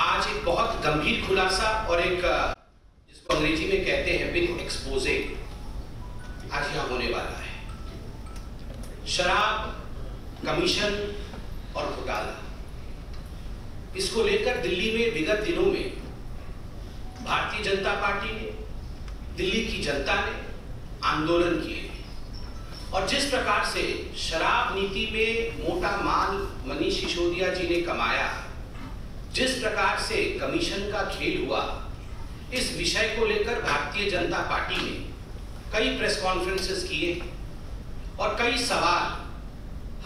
आज एक बहुत गंभीर खुलासा और एक जिसको अंग्रेजी में कहते हैं बिग एक्सपोजे आज यहां होने वाला है। शराब, कमीशन और घोटाला, इसको लेकर दिल्ली में विगत दिनों में भारतीय जनता पार्टी ने, दिल्ली की जनता ने आंदोलन किए और जिस प्रकार से शराब नीति में मोटा माल मनीष सिसोदिया जी ने कमाया, जिस प्रकार से कमीशन का खेल हुआ, इस विषय को लेकर भारतीय जनता पार्टी ने कई प्रेस कॉन्फ्रेंसेस किए और कई सवाल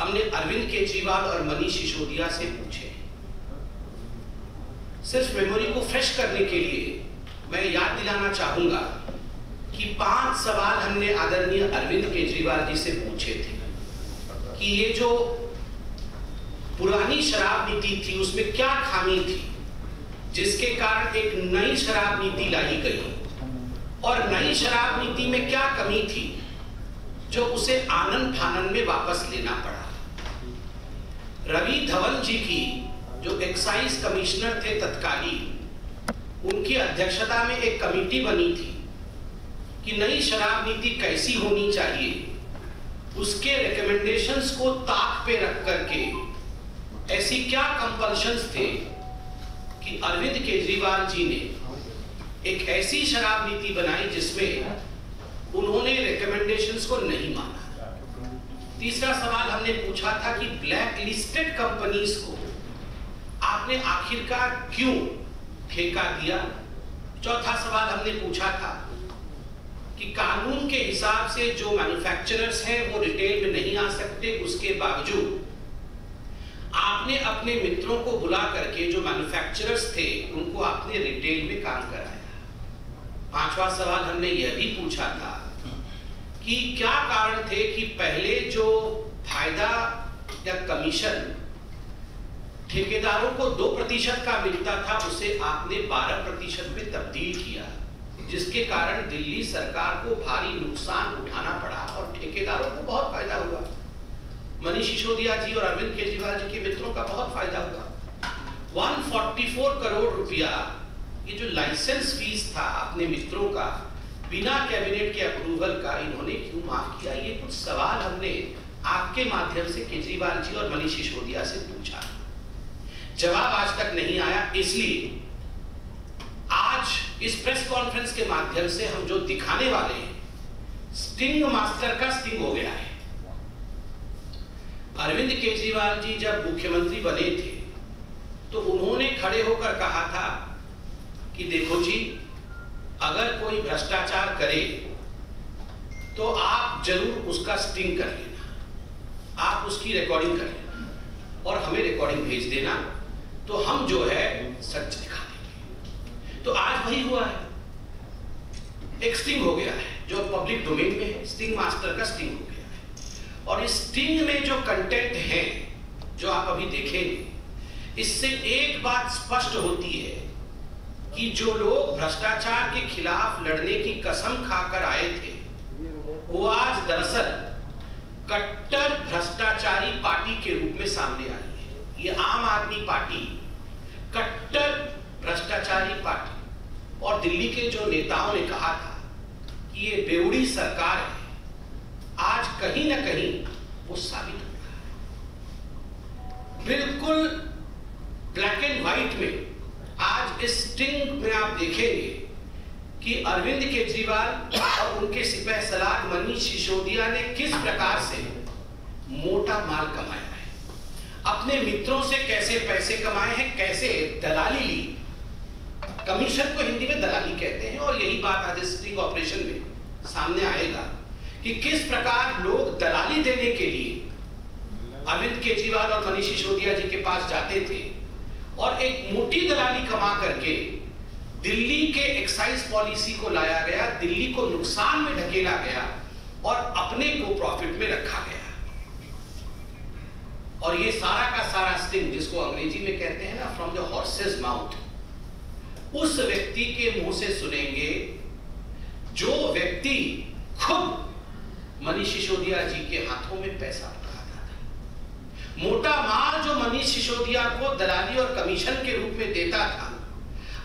हमने अरविंद केजरीवाल और मनीष सिसोदिया से पूछे। सिर्फ मेमोरी को फ्रेश करने के लिए मैं याद दिलाना चाहूंगा कि 5 सवाल हमने आदरणीय अरविंद केजरीवाल जी से पूछे थे कि ये जो पुरानी शराब नीति थी उसमें क्या खामी थी जिसके कारण एक नई शराब नीति लाई गई, और नई शराब नीति में क्या कमी थी जो उसे आनन फानन में वापस लेना पड़ा। रवि धवन जी की जो एक्साइज कमिश्नर थे तत्कालीन, उनकी अध्यक्षता में एक कमेटी बनी थी कि नई शराब नीति कैसी होनी चाहिए, उसके रिकमेंडेशंस को ताक पे रख करके ऐसी क्या कंपल्शंस थे कि अरविंद केजरीवाल जी ने एक ऐसी शराब नीति बनाई जिसमें उन्होंने रिकमेंडेशंस को नहीं माना। तीसरा सवाल हमने पूछा था कि ब्लैक लिस्टेड कंपनीज को आपने आखिरकार क्यों ठेका दिया। चौथा सवाल हमने पूछा था कि कानून के हिसाब से जो मैन्युफैक्चरर्स हैं वो रिटेल में नहीं आ सकते, उसके बावजूद आपने अपने मित्रों को बुला करके जो मैन्युफैक्चरर्स थे उनको आपने रिटेल में काम कराया। पांचवा सवाल हमने यह भी पूछा था कि क्या कारण थे कि पहले जो फायदा या कमीशन ठेकेदारों को 2% का मिलता था उसे आपने 12% में तब्दील किया, जिसके कारण दिल्ली सरकार को भारी नुकसान उठाना पड़ा और ठेकेदारों को बहुत फायदा हुआ। मनीष सिसोदिया जी और अरविंद केजरीवाल जी के मित्रों का बहुत फायदा हुआ। 144 करोड़ रुपया ये जो लाइसेंस फीस था अपने मित्रों का, बिना कैबिनेट के अप्रूवल का इन्होंने क्यों माफ किया। ये कुछ सवाल हमने आपके माध्यम से केजरीवाल जी और मनीष सिसोदिया से पूछा, जवाब आज तक नहीं आया। इसलिए आज इस प्रेस कॉन्फ्रेंस के माध्यम से हम जो दिखाने वाले हैं, स्टिंग मास्टर का स्टिंग हो गया है। अरविंद केजरीवाल जी जब मुख्यमंत्री बने थे तो उन्होंने खड़े होकर कहा था कि देखो जी, अगर कोई भ्रष्टाचार करे तो आप जरूर उसका स्टिंग कर लेना, आप उसकी रिकॉर्डिंग कर लेना और हमें रिकॉर्डिंग भेज देना, तो हम जो है सच दिखा देंगे। तो आज वही हुआ है, एक स्टिंग हो गया है जो पब्लिक डोमेन में है, स्टिंग मास्टर का स्टिंग हो गया है। और इस स्टिंग में जो कंटेंट है जो आप अभी देखेंगे, इससे एक बात स्पष्ट होती है कि जो लोग भ्रष्टाचार के खिलाफ लड़ने की कसम खाकर आए थे वो आज दरअसल कट्टर भ्रष्टाचारी पार्टी के रूप में सामने आई है। ये आम आदमी पार्टी कट्टर भ्रष्टाचारी पार्टी, और दिल्ली के जो नेताओं ने कहा था कि ये बेवड़ी सरकार है, आज कहीं ना कहीं वो साबित हो रहा है। बिल्कुल ब्लैक एंड व्हाइट में आज इस स्टिंग में आप देखेंगे कि अरविंद केजरीवाल और उनके सिपहसालार मनीष सिसोदिया ने किस प्रकार से मोटा माल कमाया है, अपने मित्रों से कैसे पैसे कमाए हैं, कैसे दलाली ली। कमीशन को हिंदी में दलाली कहते हैं, और यही बात आज स्टिंग ऑपरेशन में सामने आएगा कि किस प्रकार लोग दलाली देने के लिए अरविंद केजरीवाल और मनीष सिसोदिया जी के पास जाते थे और एक मोटी दलाली कमा करके दिल्ली के एक्साइज पॉलिसी को लाया गया, दिल्ली को नुकसान में ढकेला गया और अपने को प्रॉफिट में रखा गया। और ये सारा का सारा स्टिंग, जिसको अंग्रेजी में कहते हैं ना फ्रॉम द हॉर्सेस माउथ, उस व्यक्ति के मुंह से सुनेंगे जो व्यक्ति खुद मनीष सिसोदिया जी के हाथों में पैसा पकड़ाता था, मोटा माल जो मनीष सिसोदिया को दलाली और कमीशन के रूप में देता था,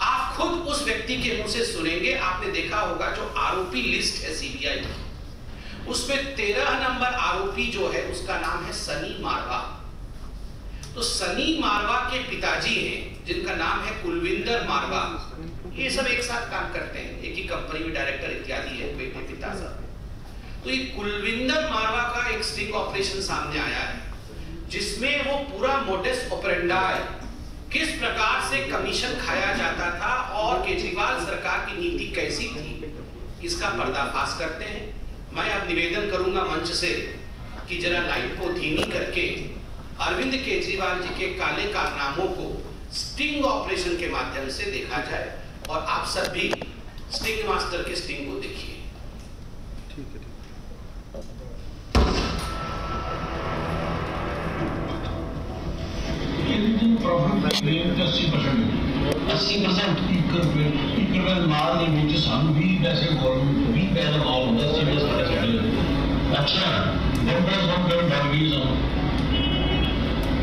आप खुद उस व्यक्ति के मुंह से सुनेंगे। आपने देखा होगा जो आरोपी लिस्ट है सीबीआई की, उसमें 13 नंबर आरोपी जो है उसका नाम है सनी मारवा। तो सनी मारवा के पिताजी हैं जिनका नाम है कुलविंदर मारवा, ये सब एक साथ काम करते हैं, एक ही कंपनी में डायरेक्टर इत्यादि है बेटे पिता सब। तो ये कुलविंदर मारवा का एक स्टिंग ऑपरेशन सामने आया है जिसमें वो पूरा मोडस ऑपरेंडाई, किस प्रकार से कमीशन खाया जाता था और केजरीवाल सरकार की नीति कैसी थी, इसका पर्दाफाश करते हैं। मैं अब निवेदन करूंगा मंच से कि जरा लाइट को धीमी करके अरविंद केजरीवाल जी के काले कारनामों को स्टिंग ऑपरेशन के माध्यम से देखा जाए और आप सब भी स्टिंग मास्टर के स्टिंग को देखिए। ठीक है। माल ਦੇ ਵਿੱਚ ਸਾਨੂੰ ਵੀ ਪੈਸੇ ਗਵਰਨਮੈਂਟ ਵੀ ਪੈਸਾ ਮਾਲ ਹੁੰਦਾ ਸੀ ਬਸ ਅੱਛਾ ਨੰਬਰਸ हम कर डॉलरीज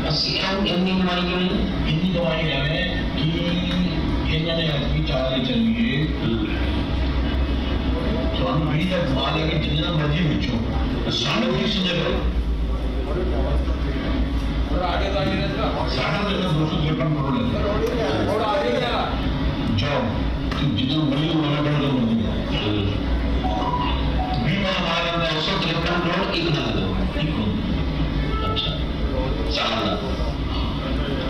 ਅਸੀਂ ਇੰਨੀ ਕਮਾਈ ਹੈ ਕਿ ਇਹਨਾਂ ਨੇ ਆਪਣੀ ਚਾਲ ਚੱਲੀਏ ਤੁਹਾਨੂੰ ਵੀ ਤਾਂ ਮਾਲ ਹੈ ਕਿ ਜਿੰਨਾ ਮਰਜ਼ੀ ਵਿੱਚੋਂ ਸਾਨੂੰ ਵੀ ਸੁਣੋ और आगे जाइए ना साढ़े 253 करोड़ है और आगे क्या जाओ तो जितना बड़ी होना पड़ेगा भी मैं हमारे अंदर 253 करोड़ एक ना दो अच्छा साल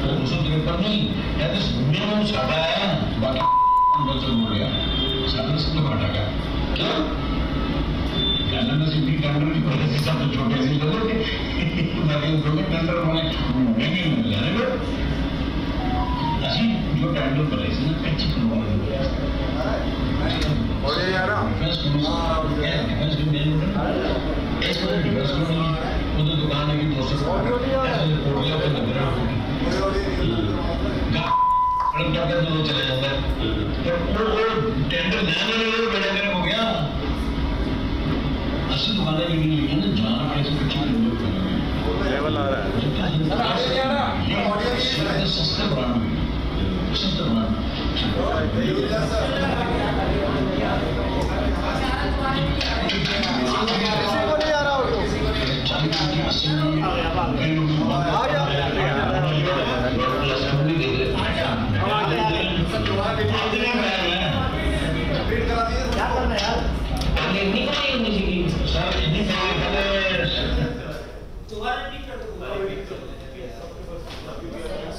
253 नहीं है तो मिनिमम साढ़ा है बाकी बचत हो गया साढ़े से तो घटा गया क्यों कहना ना सिर्फ टेंडर की वजह से सब छोटे से लोग लेकिन गवर्नमेंट टेंडर में महंगे मिल जाने को ऐसी जो टेंडर पर है ना अच्छी करवाने और ये यार डिफेंस के मेन इस पर डिफेंस को वो तो दुकान है कि 200 ऐसे पोर्टल पे लग रहा है का तो चले जाता है तो वो टेंडर देने वाले हो गया असली दुकानें भी नहीं है ना जाना कैसे कुछ लेवल आ रहा है सस्ते ब्रांड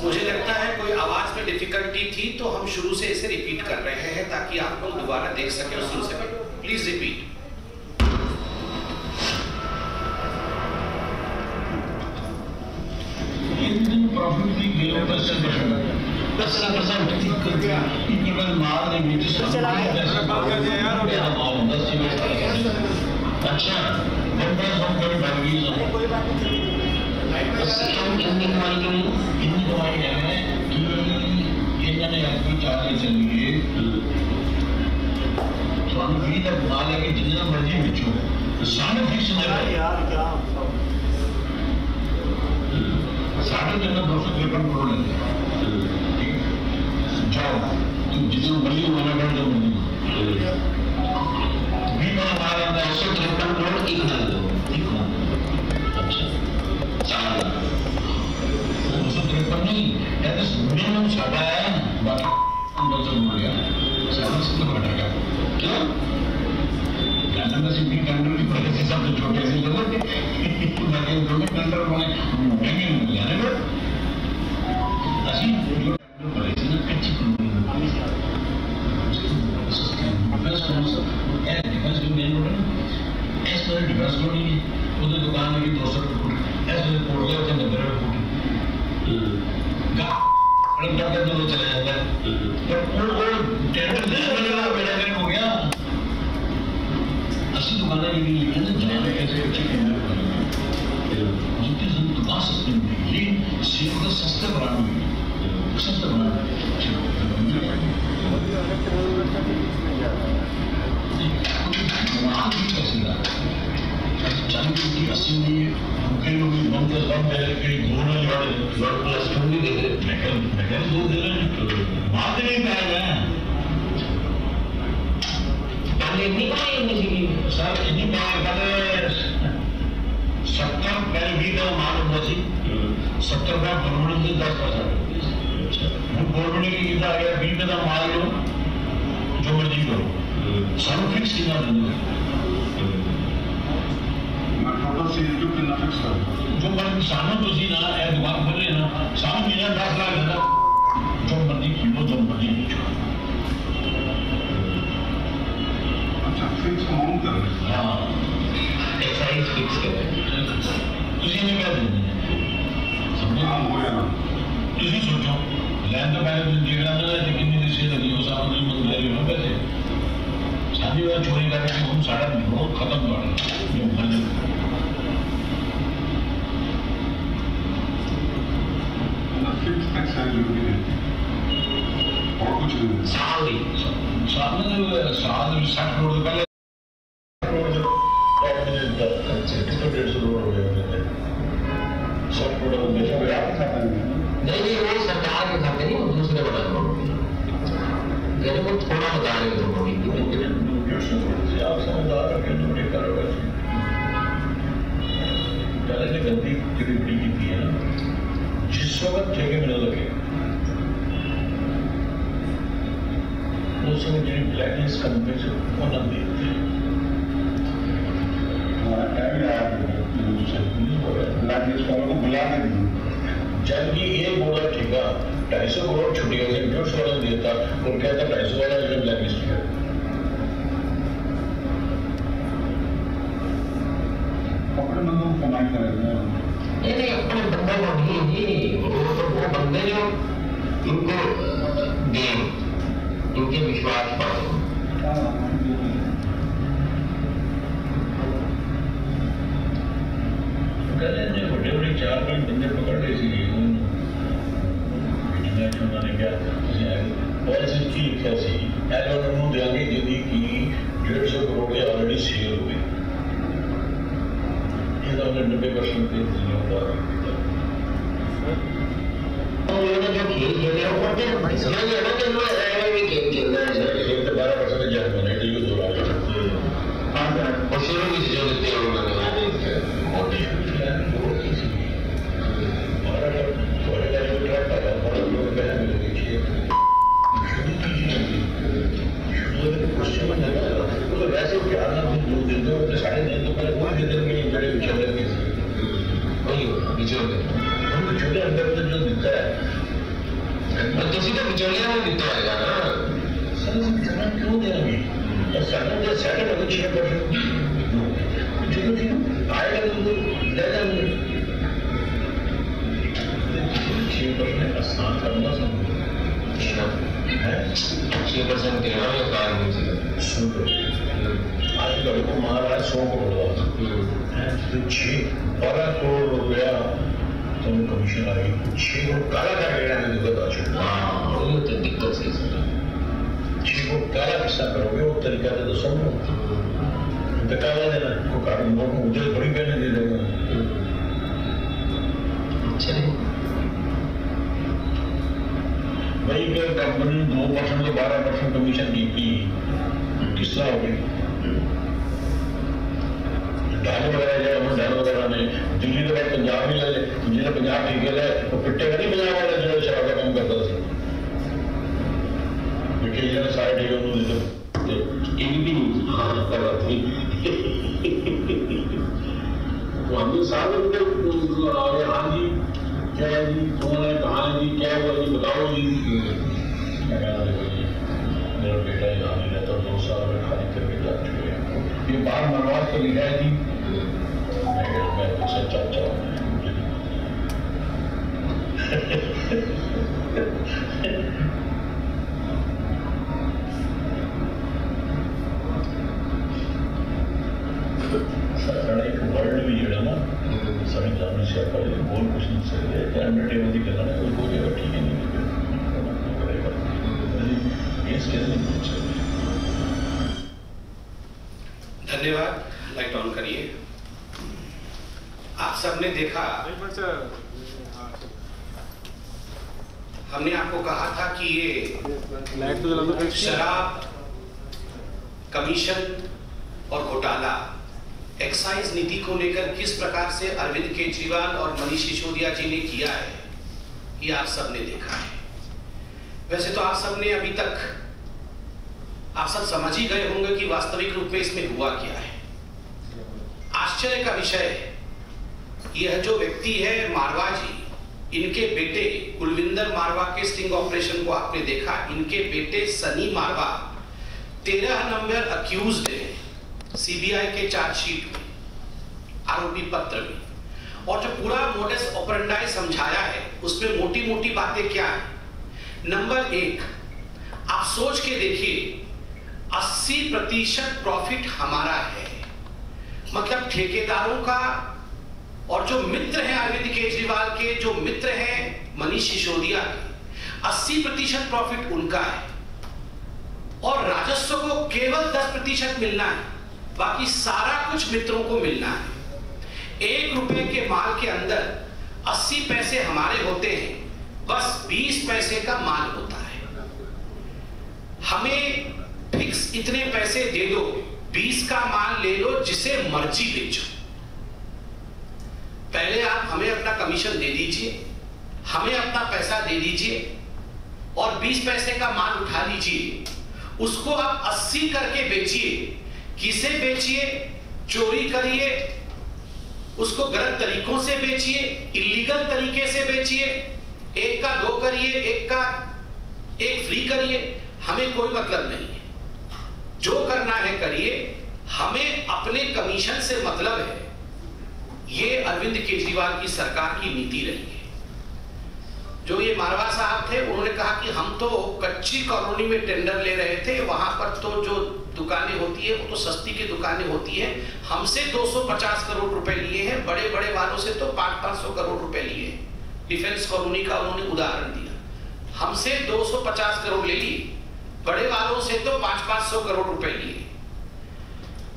मुझे लगता है कोई आवाज में डिफिकल्टी थी तो हम शुरू से इसे रिपीट कर रहे हैं ताकि आप लोग दोबारा देख सके और सुन सके। Please repeat. अच्छा हिंदी कमाई है कि इन्होंने अपनी चाल चलिए ਤੁਹਾਨੂੰ ਵੀ ਤਾਂ ਮਾਲ ਹੈ ਕਿ ਜਿੰਨਾ ਮਰਜ਼ੀ ਵਿੱਚੋਂ ਸਾਨੂੰ ਫਿਕਸ ਨਾ साढ़े 253 करोड़ है जाओ तुम जितना मर्जी माना कर दो भी मैं हमारे अंदर 253 करोड़ एक ना दो अच्छा साल 253 नहीं है तो मिनिमम साढ़ा है बाकी बचत हो गया साढ़े से तो घटा गया क्यों कहना ना सिर्फ टेंडर की वजह से सब छोटे से लोग लेकिन गवर्नमेंट टेंडर में महंगे मिल जाने को ऐसी जो टेंडर पर है ना कच्ची कंपनी डिफेंस में मेन रोड ऐसे पर डिफेंस रोड ही उधर दुकान में 200 फुट ऐसे पोर्ट ले उधर 90 फुट अड़क के तो चले जाता है पर वो टेंडर देने वाला बेड़ा कर हो गया असली दुकानें भी लेकिन जाने कैसे अच्छी टेंडर जितने जन दुकान सकते हैं लेकिन सिर्फ तो सस्ते ब्रांड में सस्ते ब्रांड कैसे 40 की 80 नहीं है कई लोग 1+1 पहले की दोनों जोड़े 1+2 भी दे रहे मैं दो दे रहे बात नहीं पाएगा पहले नहीं पाएगा मुझे सर इन्हीं पहले 70 पहले भी का मालूम बची 70 का गवर्नमेंट से 10% गवर्नमेंट की कितना आ गया 20 का मान लो जो मर्जी करो सब फिक्स किया देंगे जो मैं सामने तो सी ना है दुकान खोल लेना सामने मेरा 10 लाख देता जो मर्जी किलो जो मर्जी बेचो अच्छा फिक्स अमाउंट कर रहे हैं हाँ एक्साइज फिक्स कर रहे हैं तुझे नहीं क्या देना समझे काम हो या ना तुझे सोचो लैंड तो पहले तुझे देखना था लेकिन नहीं दिशे लगी हो सामने नहीं मंग ले रही हो पैसे शादी वाला चोरी करके हम सारा बहुत खत्म कर रहे हैं मर जाए फिक्स एक्साइज ड्यूटी है और कुछ नहीं साल में 60 करोड़ पहले नहीं वो सरकार के खाते नहीं वो दूसरे बता रहे वो थोड़ा बता रहे थे आप समझदार रखें पहले ने गलती बड़ी की थी ना जिस वक्त ठेके मिलने लगे उस समय जो ब्लैकलिस्ट कंपनी से वो न देते ब्लैकलिस्ट वालों को बुला के दी जबकि एक बोला ठेका 250 करोड़ छुट्टी हो गई जो वाला देता और कहता 250 वाला जो ब्लैकलिस्ट है अपने बंदों को कमाई करेंगे नहीं अपने बंदे को नहीं वो बंदे जो इनको दे इनके विश्वास पर कहते बड़े बड़े 4-5 बंदे पकड़ रहे थे उन्होंने क्या पॉलिसी की लिखा सी एलोनों देंगे जिंदगी की 150 करोड़ के ऑलरेडी सेल हो गई ये तो हमने 90% पे उन्होंने जो खेल खेले वो करते हैं समझ गए ना कि लोग ऐसे भी खेल खेल रहे हैं एक तो 12% जान बने तो ये दो लाख हां और शुरू में जो देते हैं उन्होंने मोटी हमारा थोड़े का जो ट्रैक था बड़ा लोग पहले मिले देखिए शुरू में क्वेश्चन में लगा तो वैसे क्या ना जो देते हो तो साढ़े नहीं तो पहले कोई देते नहीं बड़े विचलन के वही विचलन हम छोटे अंदर में जो दिखता है तो सीधा विचलिया में दिखता है ना सर विचलन क्यों देंगे साढ़े जो 6% जो आएगा तो लेगा 6% आसान करना समझो है 6% देना या कार मुझे सुनो आज लड़को महाराज 100 करोड़ तो 12 करोड़ रुपया तुम कमीशन आई 6 करोड़ काला का लेना में दिक्कत आ चुकी है तो दिक्कत से 6 करोड़ काला किस्सा करोगे वो तरीका तो समझो काला देना को कारण लोगों को मुझे बड़ी पहले दे देगा अच्छा भाई क्या कंपनी 2% से 12% कमीशन दी थी किस्सा हो गई ढाल वगैरह जाए हम ढाल वगैरह में दिल्ली के बाद पंजाब में ले जिन्हें पंजाब ठीक है वो पिट्टे का नहीं पंजाब वाले जो शराब का काम करता था क्योंकि ये सारे ठीक है एक भी हाँ कर रहा थी तो हमने सारे हाँ जी क्या है जी कौन है कहाँ है जी क्या हुआ जी बताओ जी मेरा बेटा यहाँ नहीं रहता 2 साल में खाली करके जा चुके हैं ये बार मनवास को लिखा है जी मैं कुछ चाचा एक वर्ल्ड भी जोड़ा ना सभी जानने से आप बोल कुछ नहीं सकते टेबल की करना है वो जगह ठीक है नहीं करेगा इसके लिए नहीं सकते धन्यवाद लाइट ऑन करिए आप आप सबने देखा, हमने आपको कहा था कि ये शराब, कमीशन और घोटाला, एक्साइज नीति को लेकर किस प्रकार से अरविंद केजरीवाल और मनीष सिसोदिया जी ने किया है, ये आप सबने देखा है। वैसे तो आप सबने अभी तक आप सब समझ ही गए होंगे कि वास्तविक रूप में इसमें हुआ क्या है। आश्चर्य का विषय है, यह जो व्यक्ति है मारवा जी, इनके बेटे कुलविंदर मारवा के स्टिंग ऑपरेशन को आपने देखा। इनके बेटे सनी मारवा 13 नंबर अक्यूज्ड है सीबीआई के चार्जशीट में, आरोपी पत्र में, और जो पूरा मोडस ऑपरेंडाई समझाया है उसमें मोटी मोटी बातें क्या है। नंबर 1, आप सोच के देखिए, 80% प्रॉफिट हमारा है, मतलब ठेकेदारों का, और जो मित्र हैं अरविंद केजरीवाल के, जो मित्र हैं मनीष सिसोदिया के, 80% प्रॉफिट उनका है, और राजस्व को केवल 10% मिलना है, बाकी सारा कुछ मित्रों को मिलना है। 1 रुपए के माल के अंदर 80 पैसे हमारे होते हैं, बस 20 पैसे का माल होता है। हमें फिक्स इतने पैसे दे दो, 20 का माल ले लो, जिसे मर्जी बेचो। पहले आप हमें अपना कमीशन दे दीजिए, हमें अपना पैसा दे दीजिए, और 20 पैसे का माल उठा लीजिए, उसको आप 80 करके बेचिए। किसे बेचिए? चोरी करिए, उसको गलत तरीकों से बेचिए, इलीगल तरीके से बेचिए, 1 का 2 करिए, 1 का 1 फ्री करिए, हमें कोई मतलब नहीं है। जो करना है करिए, हमें अपने कमीशन से मतलब है। ये अरविंद केजरीवाल की सरकार की नीति रही है। जो ये मारवा साहब थे, उन्होंने कहा कि हम तो कच्ची कॉलोनी में टेंडर ले रहे थे, वहां पर तो जो दुकानें होती है वो तो सस्ती की दुकानें होती है, हमसे 250 करोड़ रुपए लिए हैं, बड़े बड़े वालों से तो 500-500 करोड़ रुपए लिए। डिफेंस कॉलोनी का उन्होंने उदाहरण दिया, हमसे 250 करोड़ ले लिए, बड़े वालों से तो 500-500 करोड़ रुपए लिए।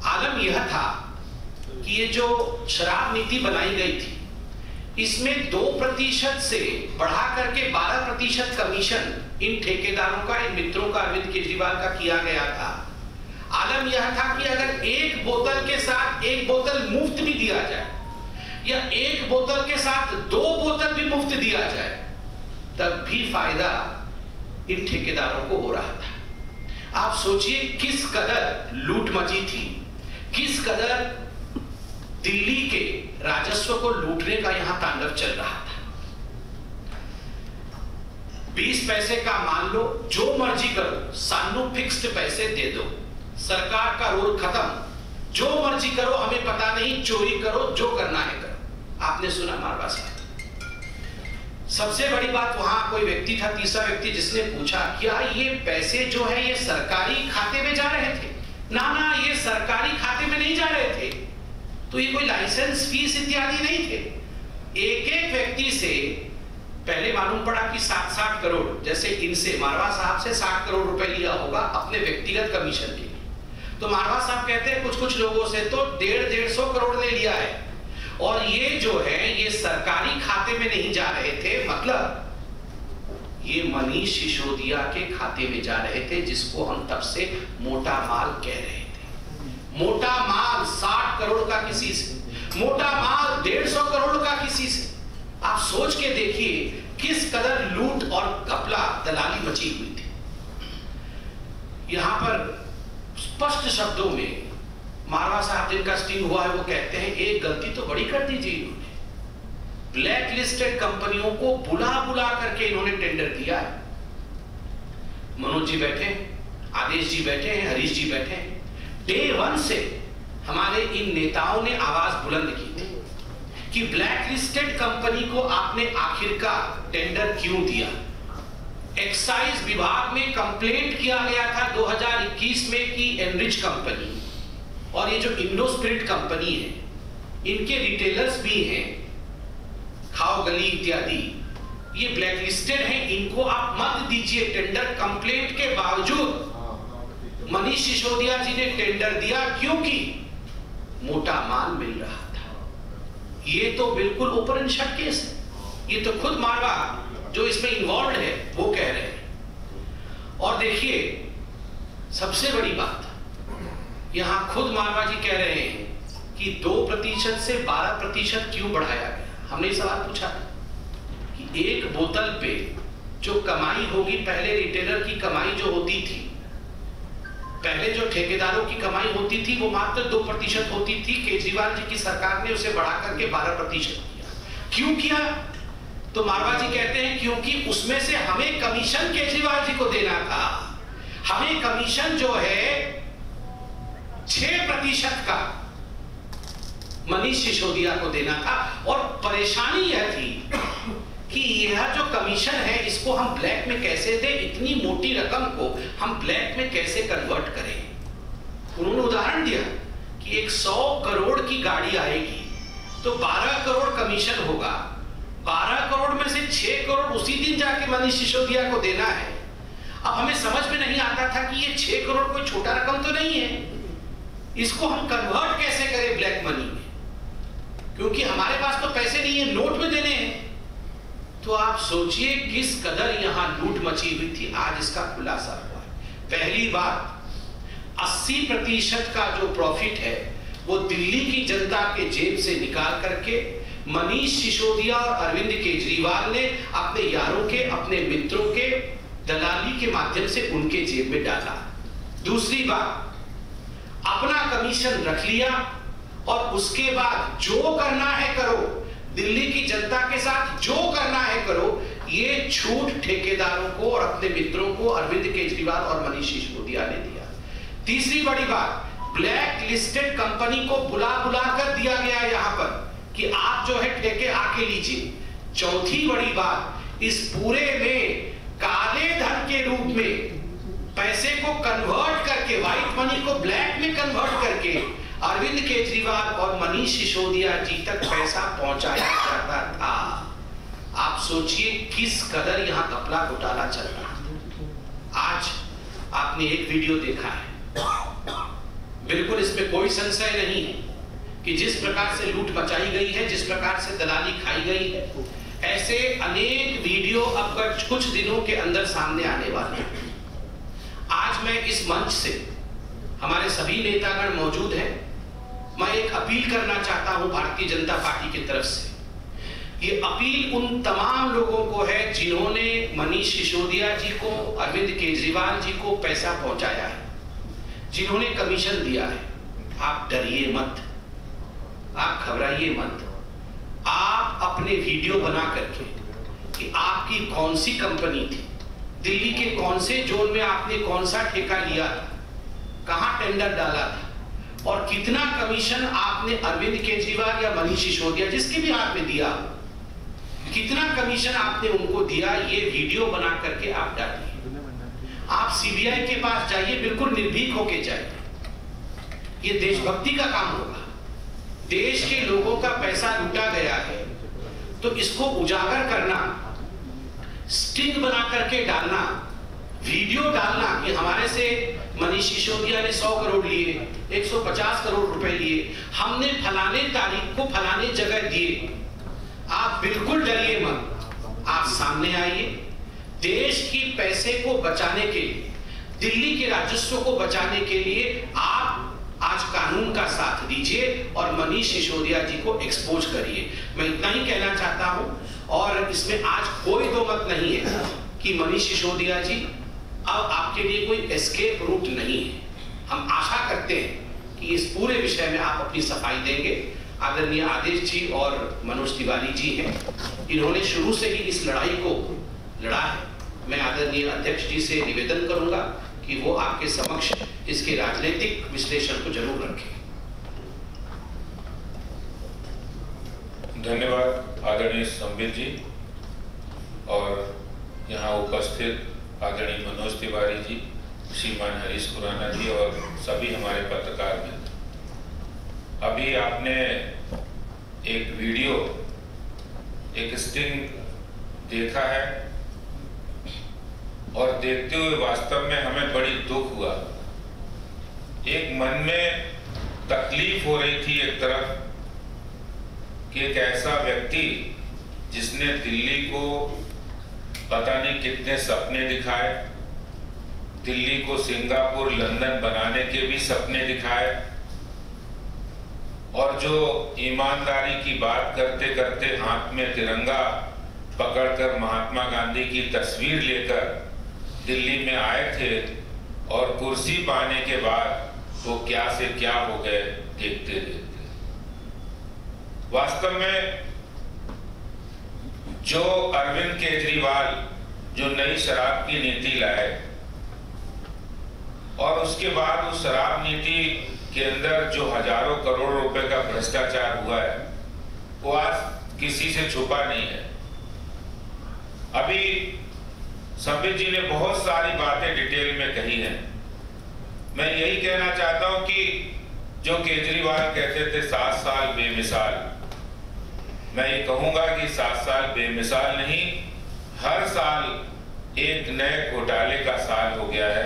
आलम यह था कि ये जो शराब नीति बनाई गई थी, इसमें 2% से बढ़ा करके 12% कमीशन इन ठेकेदारों का, इन मित्रों का, अरविंद केजरीवाल का किया गया था। आलम यह था कि अगर 1 बोतल के साथ 1 बोतल मुफ्त भी दिया जाए, या 1 बोतल के साथ 2 बोतल भी मुफ्त दिया जाए, तब भी फायदा इन ठेकेदारों को हो रहा था। आप सोचिए किस कदर लूट मची थी, किस कदर दिल्ली के राजस्व को लूटने का यहां तांडव चल रहा था। 20 पैसे का मान लो, जो मर्जी करो, सानू फिक्स्ड पैसे दे दो, सरकार का रोल खत्म, जो मर्जी करो, हमें पता नहीं, चोरी करो, जो करना है करो। आपने सुना मारवा साहब। सबसे बड़ी बात, वहां कोई व्यक्ति था, तीसरा व्यक्ति, जिसने पूछा क्या ये पैसे जो है ये सरकारी खाते में जा रहे थे? ना, ये सरकारी खाते में नहीं जा रहे थे, तो ये कोई लाइसेंस फीस इत्यादि नहीं थे। एक व्यक्ति से पहले मालूम पड़ा कि 60 करोड़, जैसे इनसे मारवा साहब से 60 करोड़ रुपए लिया होगा अपने व्यक्तिगत कमीशन के लिए। तो मारवा साहब कहते हैं कुछ लोगों से तो 150 करोड़ ले लिया है, और ये जो है ये सरकारी खाते में नहीं जा रहे थे, मतलब ये मनीष सिसोदिया के खाते में जा रहे थे, जिसको हम तब से मोटा माल कह रहे थे। मोटा माल 60 करोड़ का किसी से, मोटा माल 150 करोड़ का किसी से। आप सोच के देखिए किस कदर लूट और घपला, दलाली मची हुई थी। यहां पर स्पष्ट शब्दों में मारवा साहब जिनका स्टिंग हुआ है वो कहते हैं एक गलती तो बड़ी कर दी जी इन्होंने, ब्लैक लिस्टेड कंपनियों को बुला करके इन्होंने टेंडर दिया है। मनोज जी बैठे हैं, आदेश जी बैठे हैं, हरीश जी बैठे हैं। डे 1 से हमारे इन नेताओं ने आवाज बुलंद की थी कि ब्लैक लिस्टेड कंपनी को आपने आखिरकार टेंडर क्यों दिया। एक्साइज विभाग में कंप्लेंट किया गया था 2021 में कि एनरिच कंपनी और ये जो इंडो स्पिरिट कंपनी है, इनके रिटेलर्स भी हैं, खाओ गली इत्यादि, ये ब्लैक लिस्टेड हैं, इनको आप मत दीजिए टेंडर। कंप्लेंट के बावजूद मनीष सिसोदिया जी ने टेंडर दिया, क्योंकि मोटा माल मिल रहा था। ये तो बिल्कुल ओपन एंड शट केस है। ये तो खुद मारवा जो इसमें इन्वॉल्व है वो कह रहे हैं। और देखिए सबसे बड़ी बात, यहां खुद मारवा जी कह रहे हैं कि 2% से 12% क्यों बढ़ाया गया। हमने सवाल पूछा कि एक बोतल पे जो कमाई होगी, पहले रिटेलर की कमाई जो होती थी, पहले जो ठेकेदारों की कमाई होती थी वो मात्र 2% होती थी। केजरीवाल जी की सरकार ने उसे बढ़ा करके 12% किया। क्यों किया? तो मारवा जी कहते हैं क्योंकि उसमें से हमें कमीशन केजरीवाल जी को देना था। हमें कमीशन जो है 6% का मनीष सिसोदिया को देना था। और परेशानी यह थी कि यह जो कमीशन है इसको हम ब्लैक में कैसे दें, इतनी मोटी रकम को हम ब्लैक में कैसे कन्वर्ट करें। उन्होंने उदाहरण दिया कि एक 100 करोड़ की गाड़ी आएगी तो 12 करोड़ कमीशन होगा। 12 करोड़ में से 6 करोड़ उसी दिन जाके मनीष सिसोदिया को देना है। अब हमें समझ में नहीं आता था कि ये 6 करोड़ कोई छोटा रकम तो नहीं है, इसको हम कन्वर्ट कैसे करें ब्लैक मनी में, क्योंकि हमारे पास तो पैसे नहीं है, नोट में देने हैं। तो आप सोचिए किस कदर यहां लूट मची हुई थी। आज इसका खुलासा हुआ है। पहली बात, 80% का जो प्रॉफिट है वो दिल्ली की जनता के जेब से निकाल करके मनीष सिसोदिया और अरविंद केजरीवाल ने अपने यारों के, अपने मित्रों के दलाली के माध्यम से उनके जेब में डाला। दूसरी बात, अपना कमीशन रख लिया और उसके बाद जो करना है करो, दिल्ली की जनता के साथ जो करना है करो। ये छूट ठेकेदारों को और अपने मित्रों को अरविंद केजरीवाल और मनीष सिसोदिया ने दिया। तीसरी बड़ी बात, ब्लैक लिस्टेड कंपनी को बुला कर दिया गया यहां पर कि आप जो है ठेके आके लीजिए। चौथी बड़ी बात, इस पूरे में काले धन के रूप में पैसे को कन्वर्ट करके, व्हाइट मनी को ब्लैक में कन्वर्ट करके अरविंद केजरीवाल और मनीष सिसोदिया जी तक पैसा पहुंचाया जाता था। आप सोचिए किस कदर यहां कपड़ा घोटाला चल रहा है। आज आपने एक वीडियो देखा है, बिल्कुल इसमें कोई संशय नहीं है कि जिस प्रकार से लूट मचाई गई है, जिस प्रकार से दलाली खाई गई है, ऐसे अनेक वीडियो अब कुछ दिनों के अंदर सामने आने वाले हैं। आज मैं इस मंच से, हमारे सभी नेतागण मौजूद हैं, मैं एक अपील करना चाहता हूं भारतीय जनता पार्टी की तरफ से। ये अपील उन तमाम लोगों को है जिन्होंने मनीष सिसोदिया जी को, अरविंद केजरीवाल जी को पैसा पहुंचाया है, जिन्होंने कमीशन दिया है। आप डरिए मत, आप घबराइए मत। आप अपने वीडियो बना करके कि आपकी कौन सी कंपनी थी, दिल्ली के कौन से जोन में आपने कौन सा ठेका लिया था, कहां टेंडर डाला था और कितना कमीशन आपने अरविंद केजरीवाल या मनीष सिसोदिया, जिसके भी हाथ में दिया, कितना कमीशन आपने उनको दिया, ये वीडियो बना करके आप डालिए। आप सीबीआई के पास जाइए, बिल्कुल निर्भीक होके जाइए। ये देशभक्ति का काम होगा। देश के लोगों का पैसा लूटा गया है तो इसको उजागर करना, स्टिंग बना करके डालना, वीडियो डालना कि हमारे से मनीष सिसोदिया ने 100 करोड़ लिए, 150 करोड़ रुपए लिए, हमने फलाने तारीख को फलाने जगह दिए। आप बिल्कुल डरिए मत, आप सामने आइए। देश की पैसे को बचाने के लिए, दिल्ली के राजस्व को बचाने के लिए आप आज कानून का साथ दीजिए और मनीष सिसोदिया जी को एक्सपोज करिए। मैं इतना ही कहना चाहता हूं और इसमें आज कोई दो मत नहीं है कि मनीष सिसोदिया जी अब आपके लिए कोई एस्केप रूट नहीं है। हम आशा करते हैं कि इस पूरे विषय में आप अपनी सफाई देंगे। आदरणीय आदेश जी और मनोज तिवारी जी हैं, इन्होंने शुरू से ही इस लड़ाई को लड़ा है। मैं आदरणीय अध्यक्ष जी से निवेदन करूंगा कि वो आपके समक्ष इसके राजनीतिक विश्लेषण को जरूर रखें। धन्यवाद आदरणीय संबित जी और यहाँ उपस्थित आदरणीय मनोज तिवारी जी, श्रीमान हरीश खुराना जी और सभी हमारे पत्रकार मित्र। अभी आपने एक वीडियो, एक स्टिंग देखा है और देखते हुए वास्तव में हमें बड़ी दुख हुआ। एक मन में तकलीफ हो रही थी एक तरफ कि एक ऐसा व्यक्ति जिसने दिल्ली को पता नहीं कितने सपने दिखाए, दिल्ली को सिंगापुर लंदन बनाने के भी सपने दिखाए, और जो ईमानदारी की बात करते करते हाथ में तिरंगा पकड़कर महात्मा गांधी की तस्वीर लेकर दिल्ली में आए थे, और कुर्सी पाने के बाद वो क्या से क्या हो गए देखते देखते। वास्तव में जो अरविंद केजरीवाल जो नई शराब की नीति लाए और उसके बाद उस शराब नीति के अंदर जो हजारों करोड़ रुपए का भ्रष्टाचार हुआ है, वो आज किसी से छुपा नहीं है। अभी संबित जी ने बहुत सारी बातें डिटेल में कही हैं। मैं यही कहना चाहता हूं कि जो केजरीवाल कहते थे 7 साल बेमिसाल, मैं ये कहूंगा कि 7 साल बेमिसाल नहीं, हर साल एक नए घोटाले का साल हो गया है।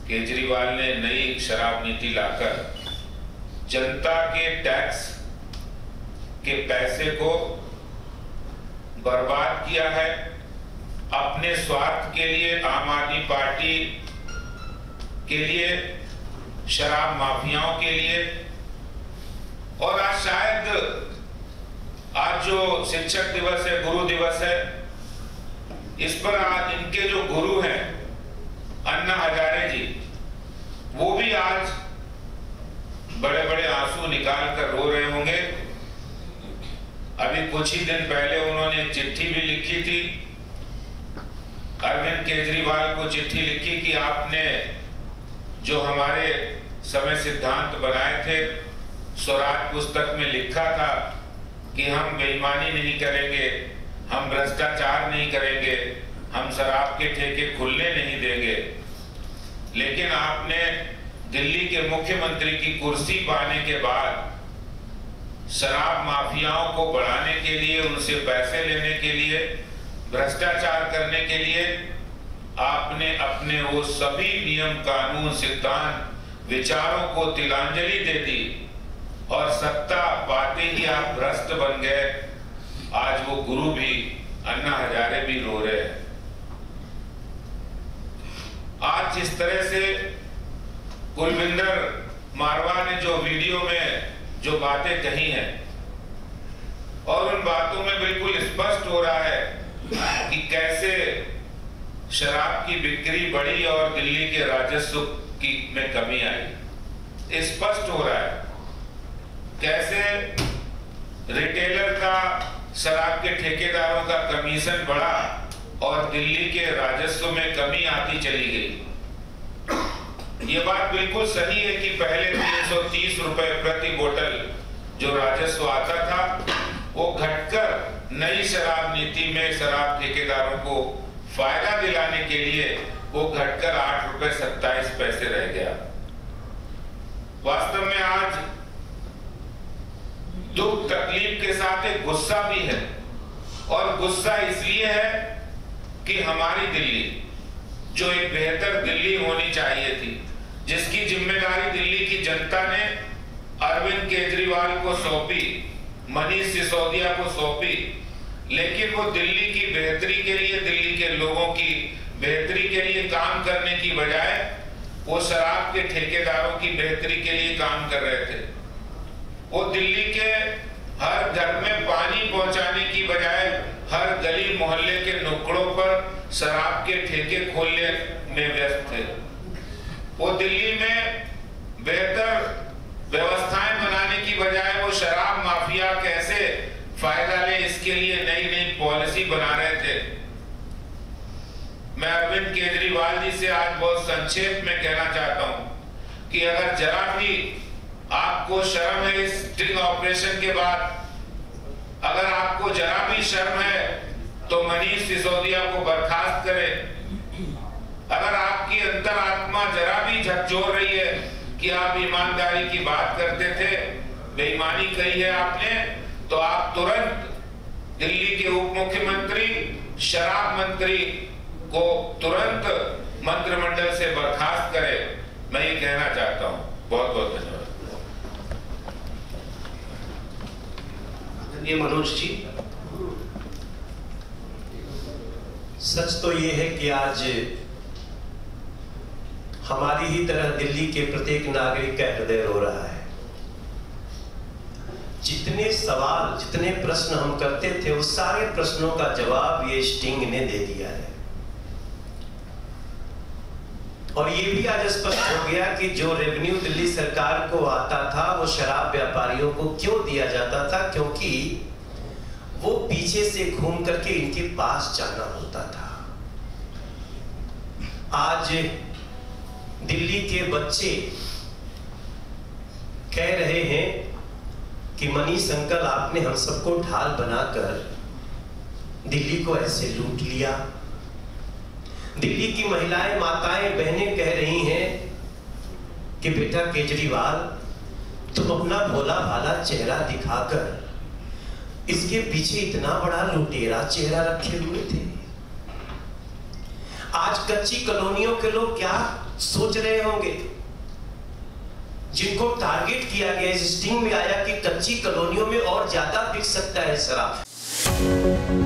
केजरीवाल ने नई शराब नीति लाकर जनता के टैक्स के पैसे को बर्बाद किया है, अपने स्वार्थ के लिए, आम आदमी पार्टी के लिए, शराब माफियाओं के लिए। और आज शायद आज जो शिक्षक दिवस है, गुरु दिवस है, इस पर आज इनके जो गुरु हैं अन्ना हजारे जी, वो भी आज बड़े बड़े आंसू निकाल कर रो रहे होंगे। अभी कुछ ही दिन पहले उन्होंने एक चिट्ठी भी लिखी थी, अरविंद केजरीवाल को चिट्ठी लिखी कि आपने जो हमारे समय सिद्धांत बनाए थे, स्वराज पुस्तक में लिखा था कि हम बेईमानी नहीं करेंगे, हम भ्रष्टाचार नहीं करेंगे, हम शराब के ठेके खुलने नहीं देंगे, लेकिन आपने दिल्ली के मुख्यमंत्री की कुर्सी पाने के बाद शराब माफियाओं को बढ़ाने के लिए, उनसे पैसे लेने के लिए, भ्रष्टाचार करने के लिए आपने अपने वो सभी नियम, कानून, सिद्धांत, विचारों को तिलांजलि दे दी और सत्ता पाते ही आप भ्रष्ट बन गए। आज वो गुरु भी, अन्ना हजारे भी रो रहे हैं। आज जिस तरह से कुलविंदर मारवा ने जो वीडियो में जो बातें कही हैं, और उन बातों में बिल्कुल स्पष्ट हो रहा है कि कैसे शराब की बिक्री बढ़ी और दिल्ली के राजस्व की में कमी आई। स्पष्ट हो रहा है कैसे रिटेलर का, शराब के ठेकेदारों का कमीशन बढ़ा और दिल्ली के राजस्व में कमी आती चली गई। ये बात बिल्कुल सही है कि पहले 330 रुपए प्रति बोतल जो राजस्व आता था, वो घटकर नई शराब नीति में शराब ठेकेदारों को फायदा दिलाने के लिए वो घटकर 8 रुपए 27 पैसे रह गया। वास्तव में आज दुख तकलीफ के साथ एक गुस्सा भी है, और गुस्सा इसलिए है कि हमारी दिल्ली, जो एक बेहतर दिल्ली होनी चाहिए थी, जिसकी जिम्मेदारी दिल्ली की जनता ने अरविंद केजरीवाल को सौंपी, मनीष सिसोदिया को सौंपी, लेकिन वो दिल्ली की बेहतरी के लिए, दिल्ली के लोगों की बेहतरी के लिए काम करने की बजाय वो शराब के ठेकेदारों की बेहतरी के लिए काम कर रहे थे। वो दिल्ली के हर घर में पानी पहुंचाने की बजाय हर गली मोहल्ले के नुक्कड़ों पर शराब के ठेके खोलने में व्यस्त थे। वो दिल्ली में बेहतर व्यवस्थाएं बनाने की बजाय वो शराब माफिया कैसे फायदा ले, इसके लिए नई नई पॉलिसी बना रहे थे। मैं अरविंद केजरीवाल जी से आज बहुत संक्षेप में कहना चाहता हूं कि अगर जरा भी आपको शर्म है इस स्टिंग ऑपरेशन के बाद, अगर आपको जरा भी शर्म है तो मनीष सिसोदिया को बर्खास्त करें। अगर आपकी अंतरात्मा जरा भी झकझोर रही है कि आप ईमानदारी की बात करते थे, बेईमानी कही है आपने, तो आप तुरंत दिल्ली के उप मुख्यमंत्री, शराब मंत्री को तुरंत मंत्रिमंडल से बर्खास्त करें। मैं ये कहना चाहता हूं। बहुत बहुत धन्यवाद। ये मनोज जी। सच तो ये है कि आज हमारी ही तरह दिल्ली के प्रत्येक नागरिक का हृदय रो रहा है। जितने सवाल, जितने प्रश्न हम करते थे, उस सारे प्रश्नों का जवाब ये स्टिंग ने दे दिया है। और ये भी आज स्पष्ट हो गया कि जो रेवेन्यू दिल्ली सरकार को आता था वो शराब व्यापारियों को क्यों दिया जाता था, क्योंकि वो पीछे से घूम करके इनके पास जाना होता था। आज दिल्ली के बच्चे कह रहे हैं कि मनीष अंकल, आपने हम सबको ढाल बनाकर दिल्ली को ऐसे लूट लिया। दिल्ली की महिलाएं, माताएं, बहनें कह रही हैं कि बेटा केजरीवाल, तुम अपना भोला भाला चेहरा दिखाकर इसके पीछे इतना बड़ा लुटेरा चेहरा रखे हुए थे। आज कच्ची कॉलोनियों के लोग क्या सोच रहे होंगे, जिनको टारगेट किया गया, इस स्टिंग में आया कि कच्ची कॉलोनियों में और ज्यादा बिक सकता है शराब।